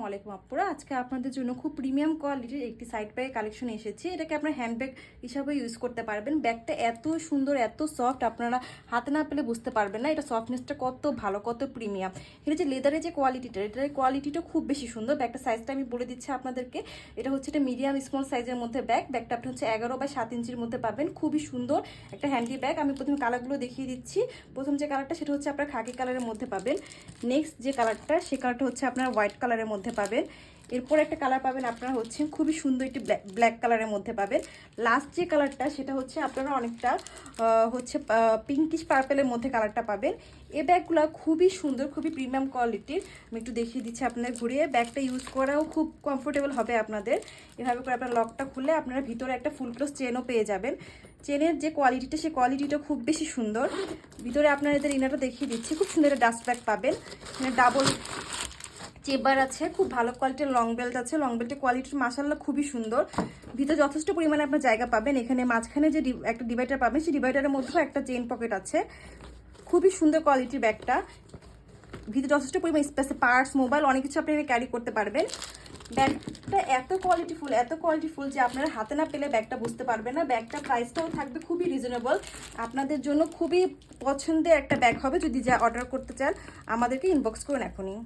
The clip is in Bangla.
আলাইকুম আপুরা। আজকে আপনাদের জন্য খুব প্রিমিয়াম কোয়ালিটির একটি সাইড ব্যাগ কালেকশন এসেছে। এটাকে আপনারা হ্যান্ডব্যাগ হিসাবে ইউজ করতে পারবেন। ব্যাগটা এত সুন্দর, এত সফট, আপনারা হাতে না পেলে বুঝতে পারবেন না এটা সফটনেসটা কত ভালো, কত প্রিমিয়াম। এটা যে লেদারের যে কোয়ালিটিটা, এটার কোয়ালিটিটা খুব বেশি সুন্দর। ব্যাগটা সাইজটা আমি বলে দিচ্ছি আপনাদেরকে। এটা হচ্ছে এটা মিডিয়াম স্মল সাইজের মধ্যে ব্যাগটা আপনি হচ্ছে 11 বা 7 ইঞ্চির মধ্যে পাবেন। খুবই সুন্দর একটা হ্যান্ডি ব্যাগ। আমি প্রথমে কালারগুলো দেখিয়ে দিচ্ছি। প্রথম যে কালারটা সেটা হচ্ছে আপনার খাকি কালারের মধ্যে পাবেন। নেক্সট যে কালারটা, সে কালারটা হচ্ছে আপনার হোয়াইট কালারের মধ্যে পাবেন। এরপর একটা কালার পাবেন আপনারা হচ্ছে খুবই সুন্দর একটি ব্ল্যাক কালারের মধ্যে পাবেন। লাস্ট যে কালারটা সেটা হচ্ছে আপনারা অনেকটা হচ্ছে পিঙ্কিশ পার্পেলের মধ্যে কালারটা পাবেন। এই ব্যাগগুলো খুবই সুন্দর, খুবই প্রিমিয়াম কোয়ালিটির। আমি একটু দেখিয়ে দিচ্ছি আপনাদের ঘুরিয়ে। ব্যাগটা ইউজ করাও খুব কমফোর্টেবল হবে আপনাদের। এভাবে করে আপনার লকটা খুলে আপনারা ভিতরে একটা ফুল ক্লোজ চেনও পেয়ে যাবেন। চেনের যে কোয়ালিটিটা, সেই কোয়ালিটিটা খুব বেশি সুন্দর। ভিতরে আপনারা এদের ইনারটা দেখিয়ে দিচ্ছি। খুব সুন্দর একটা ডাস্ট ব্যাগ পাবেন। এখানে ডাবল চেবার আছে, খুব ভালো কোয়ালিটির লং বেল্ট আছে। লং বেল্টের কোয়ালিটি মাশাআল্লাহ খুবই সুন্দর। ভিতরে যথেষ্ট পরিমাণে আপনার জায়গা পাবেন। এখানে মাঝখানে যে একটা ডিভাইডার পাবেন, সেই ডিভাইডারের মধ্যেও একটা চেইন পকেট আছে। খুবই সুন্দর কোয়ালিটির ব্যাগটা। ভিতরে যথেষ্ট পরিমাণ স্পেসে পার্স, মোবাইল, অনেক কিছু আপনি ক্যারি করতে পারবেন। ব্যাগটা এত কোয়ালিটিফুল যে আপনারা হাতে না পেলে ব্যাগটা বুঝতে পারবেন না। ব্যাগটা প্রাইসটাও থাকবে খুবই রিজনেবল। আপনাদের জন্য খুবই পছন্দের একটা ব্যাগ হবে। যদি যা অর্ডার করতে চান আমাদেরকে ইনবক্স করুন এখনই।